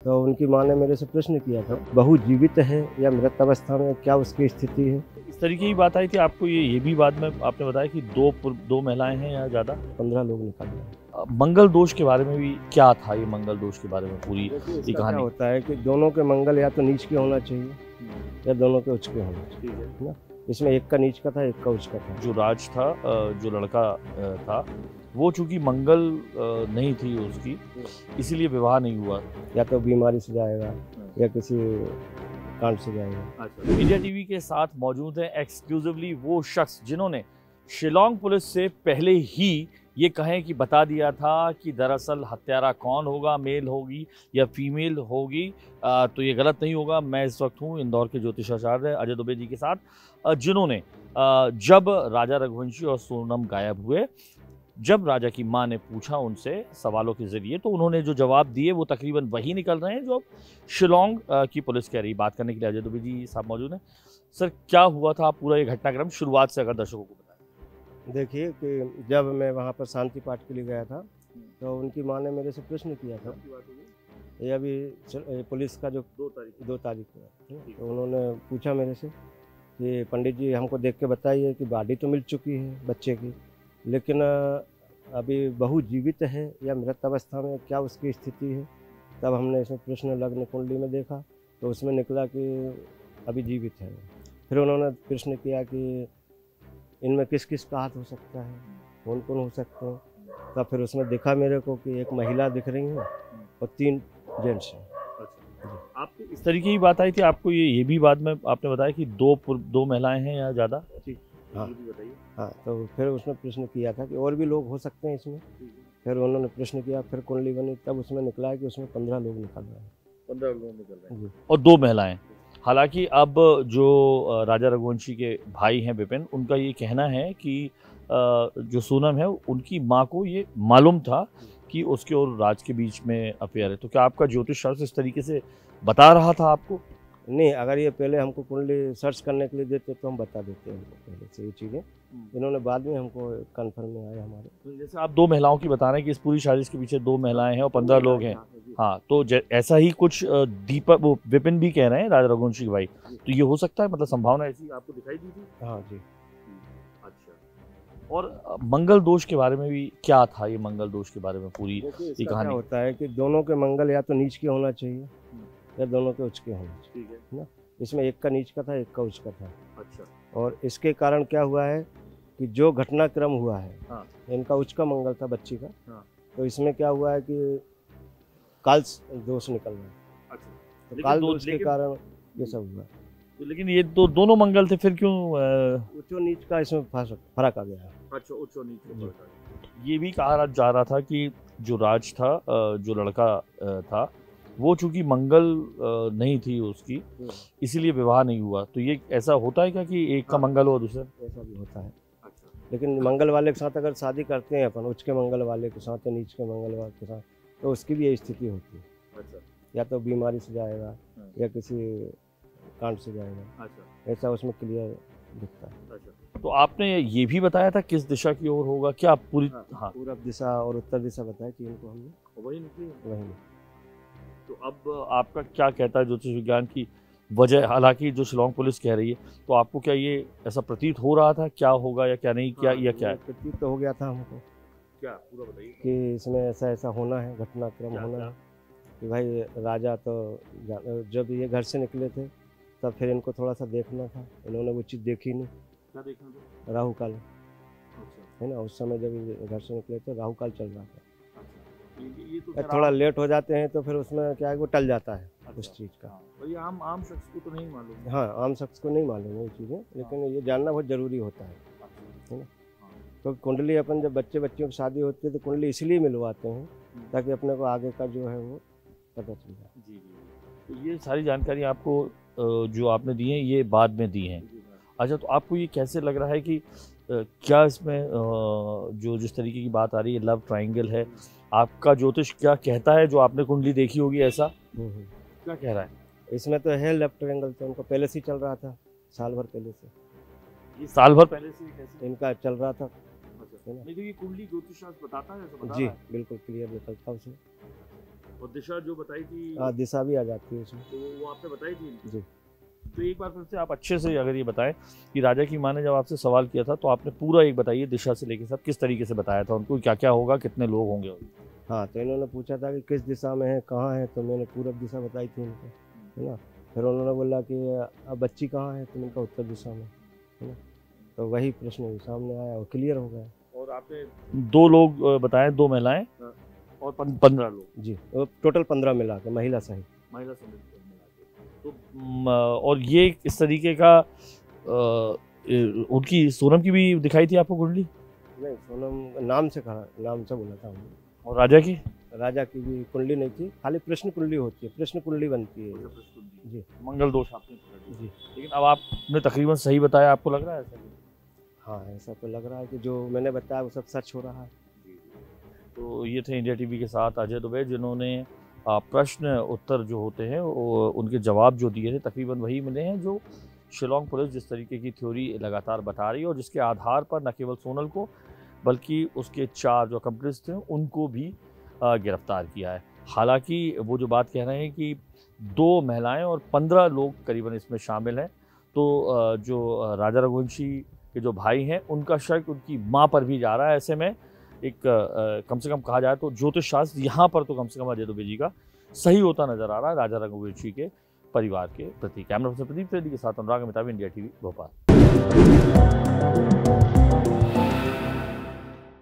तो उनकी माँ ने मेरे से प्रश्न किया था, बहू जीवित है या मृत अवस्था में, क्या उसकी स्थिति है। इस तरीके की बात आई थी आपको। ये भी बाद में आपने बताया कि दो महिलाएं हैं या ज़्यादा। 15 लोग निकाले हैं। मंगल दोष के बारे में भी क्या था, ये मंगल दोष के बारे में पूरी ये क्या कहानी होता है कि दोनों के मंगल या तो नीच के होना चाहिए या दोनों के उच्च के होना चाहिए, ठीक है। ना। इसमें एक का नीच का था, एक का उच्च का था। जो राज था, जो लड़का था, वो चूंकि मंगल नहीं थी उसकी, इसीलिए विवाह नहीं हुआ। या तो बीमारी से जाएगा या किसी कांड से जाएगा। इंडिया टीवी के साथ मौजूद है एक्सक्लूसिवली वो शख्स जिन्होंने शिलोंग पुलिस से पहले ही ये कहें कि बता दिया था कि दरअसल हत्यारा कौन होगा, मेल होगी या फीमेल होगी, तो ये गलत नहीं होगा। मैं इस वक्त हूँ इंदौर के ज्योतिषाचार्य अजय दुबे जी के साथ, जिन्होंने जब राजा रघुवंशी और सोनम गायब हुए, जब राजा की मां ने पूछा उनसे सवालों के जरिए, तो उन्होंने जो जवाब दिए वो तकरीबन वही निकल रहे हैं जो अब शिलोंग की पुलिस कह रही। बात करने के लिए अजय दुबे जी साहब मौजूद हैं। सर, क्या हुआ था पूरा ये घटनाक्रम, शुरुआत से अगर दर्शकों को बताएं। देखिए कि जब मैं वहाँ पर शांति पाठ के लिए गया था, तो उनकी माँ ने मेरे से प्रश्न किया था। ये अभी पुलिस का जो 2 तारीख को है, तो उन्होंने पूछा मेरे से कि पंडित जी हमको देख के बताइए कि बॉडी तो मिल चुकी है बच्चे की, लेकिन अभी बहू जीवित है या मृत अवस्था में, क्या उसकी स्थिति है। तब हमने इसमें प्रश्न लग्न कुंडली में देखा, तो उसमें निकला कि अभी जीवित है। फिर उन्होंने प्रश्न किया कि इनमें किस किस का हाथ हो सकता है, कौन कौन हो सकते हैं। तब फिर उसमें दिखा मेरे को कि एक महिला दिख रही है और 3 जेंट्स हैं। आपकी इस तरीके की बात आई थी आपको। ये भी बाद में आपने बताया कि दो महिलाएं हैं या ज़्यादा। हाँ हाँ, तो फिर उसने प्रश्न किया था कि और भी लोग हो सकते हैं इसमें। फिर उन्होंने प्रश्न किया, फिर कुंडली बनी, तब उसमें निकला है कि उसमें 15 लोग निकल रहे हैं। 15 लोग निकल रहे हैं और 2 महिलाएं। हालांकि अब जो राजा रघुवंशी के भाई हैं विपिन, उनका ये कहना है कि जो सोनम है उनकी माँ को ये मालूम था कि उसके और राज के बीच में अफेयर है। तो क्या आपका ज्योतिष शास्त्र इस तरीके से बता रहा था आपको? नहीं, अगर ये पहले हमको कुंडली सर्च करने के लिए देते तो हम बता देते हैं उनको पहले से ये चीज़ें। इन्होंने बाद में हमको कन्फर्म में आया हमारे। तो जैसे आप 2 महिलाओं की बता रहे हैं कि इस पूरी साजिश के पीछे 2 महिलाएं हैं और 15 लोग हैं। हाँ, तो ऐसा ही कुछ दीपक वो विपिन भी कह रहे हैं, राजा रघुवंशी के भाई। तो ये हो सकता है, मतलब संभावना ऐसी आपको दिखाई दी थी? हाँ जी। अच्छा। और मंगल दोष के बारे में भी क्या था, ये मंगल दोष के बारे में पूरी ये कहानी होता है कि दोनों के मंगल या तो नीच के होना चाहिए या दोनों के उच्च के होना चाहिए, ठीक है ना। इसमें एक का नीच का था, एक का उच्च का था। अच्छा। और इसके कारण क्या हुआ है कि जो घटनाक्रम हुआ है, हाँ। इनका उच्च का मंगल था बच्ची का। हाँ। तो इसमें क्या हुआ है कि काल दोष निकल रहा है। अच्छा। तो काल दोष के कारण ये सब हुआ। लेकिन ये दोनों मंगल थे, फिर क्यों उच्च और नीच का इसमें फर्क आ गया है। अच्छा, उच्च और नीच का फर्क आ गया। ये भी कहा जा रहा था कि जो राज था, जो लड़का था, वो चूंकि मंगल नहीं थी उसकी, इसीलिए विवाह नहीं हुआ। तो ये ऐसा होता है क्या कि एक का मंगल हो दूसरा? ऐसा भी होता है। अच्छा। लेकिन मंगल वाले के साथ अगर शादी करते हैं अपन, उच्च के मंगल वाले के साथ या नीच के मंगल वाले के साथ, तो उसकी भी यही स्थिति होती है। अच्छा। या तो बीमारी से जाएगा या किसी कांड से जाएगा। अच्छा। ऐसा उसमें क्लियर दिखता है। अच्छा। तो आपने ये भी बताया था किस दिशा की ओर होगा क्या पूरी? हाँ, पूरब दिशा और उत्तर दिशा बताई थी इनको हमने, वही निकली। वही। तो अब आपका क्या कहता है ज्योतिष विज्ञान की वजह? हालांकि जो शिलोंग पुलिस कह रही है, तो आपको क्या ये ऐसा प्रतीत हो रहा था क्या होगा या क्या नहीं, क्या या क्या है? प्रतीत तो हो गया था हमको। क्या पूरा बताइए कि इसमें ऐसा ऐसा होना है, घटनाक्रम होना है कि भाई राजा तो जब ये घर से निकले थे तब फिर इनको थोड़ा सा देखना था, इन्होंने वो चीज़ देखी नहीं। क्या देखना था? राहु काल। अच्छा। है ना, उस समय जब ये घर से निकले थे राहु काल चल रहा था। ये तो थोड़ा लेट हो जाते हैं तो फिर उसमें क्या है वो टल जाता है। अच्छा। उस चीज़ का। और ये आम शख्स को तो नहीं मालूम। हाँ, आम शख्स को नहीं मालूम ये चीज़ें, लेकिन ये जानना बहुत ज़रूरी होता है ना। तो कुंडली अपन जब बच्चियों की शादी होती है तो कुंडली इसलिए मिलवाते हैं ताकि अपने को आगे का जो है वो पता चल जाए। जी। तो ये सारी जानकारी आपको जो आपने दी है ये बाद में दी हैं। अच्छा, तो आपको ये कैसे लग रहा है कि क्या इसमें जो जिस तरीके की बात आ रही है लव ट्रायंगल है, आपका ज्योतिष क्या कहता है? जो आपने कुंडली देखी होगी ऐसा क्या कह रहा है? इसमें तो है लेफ्ट ट्रायंगल, तो उनको पहले से ही चल रहा था, साल भर पहले से। ये साल भर पहले से कैसे इनका चल रहा था? नहीं, तो ये कुंडली ज्योतिष शास्त्र बताता है, ऐसा बता जी रहा है? बिल्कुल क्लियर निकलता उसमें। और दिशा जो बताई थी हाँ, दिशा भी आ जाती है उसमें। तो वो आपने बताई थी? जी। तो एक बार फिर से आप अच्छे से अगर ये बताएं कि राजा की माँ ने जब आपसे सवाल किया था तो आपने पूरा एक बताइए दिशा से लेके सब किस तरीके से बताया था उनको, क्या क्या होगा, कितने लोग होंगे? हाँ, तो इन्होंने पूछा था कि किस दिशा में है, कहाँ है, तो मैंने पूरब दिशा बताई थी इनको, है ना। फिर उन्होंने बोला कि अब बच्ची कहाँ है, तो उनका उत्तर दिशा में, है ना। तो वही प्रश्न सामने आया और क्लियर हो गया। और आपने 2 लोग बताए, 2 महिलाएं और 15 लोग? जी, तो टोटल 15 मिला के महिला सहित। महिला समिति मिला के। तो और ये इस तरीके का उनकी सोनम की भी दिखाई थी आपको कुंडली? नहीं, सोनम नाम से कहा, नाम से बोला था उन्होंने। और राजा की? राजा की भी कुंडली नहीं थी, खाली प्रश्न कुंडली होती है, प्रश्न कुंडली बनती है। जी। मंगल दोष आपने पकड़ लिया। जी। लेकिन अब आपने तकरीबन सही बताया, आपको लग रहा है ऐसा? हाँ, ऐसा तो लग रहा है कि जो मैंने बताया वो सब सच हो रहा है। तो ये थे इंडिया टीवी के साथ अजय दुबे, जिन्होंने प्रश्न उत्तर जो होते हैं वो उनके जवाब जो दिए थे तकरीबन वही मिले हैं जो शिलोंग पुलिस जिस तरीके की थ्योरी लगातार बता रही है, और जिसके आधार पर न केवल सोनल को बल्कि उसके 4 जो अकम्प्लिस थे उनको भी गिरफ्तार किया है। हालांकि वो जो बात कह रहे हैं कि 2 महिलाएं और 15 लोग करीबन इसमें शामिल हैं, तो जो राजा रघुवंशी के जो भाई हैं उनका शक उनकी मां पर भी जा रहा है। ऐसे में एक कम से कम कहा जाए तो ज्योतिष शास्त्र यहाँ पर तो कम से कम अजय दुबे जी का सही होता नजर आ रहा है राजा रघुवंशी के परिवार के प्रति। कैमरा पर्सन प्रदीप त्रिवेदी के साथ अनुराग अमिताभ, इंडिया टीवी भोपाल।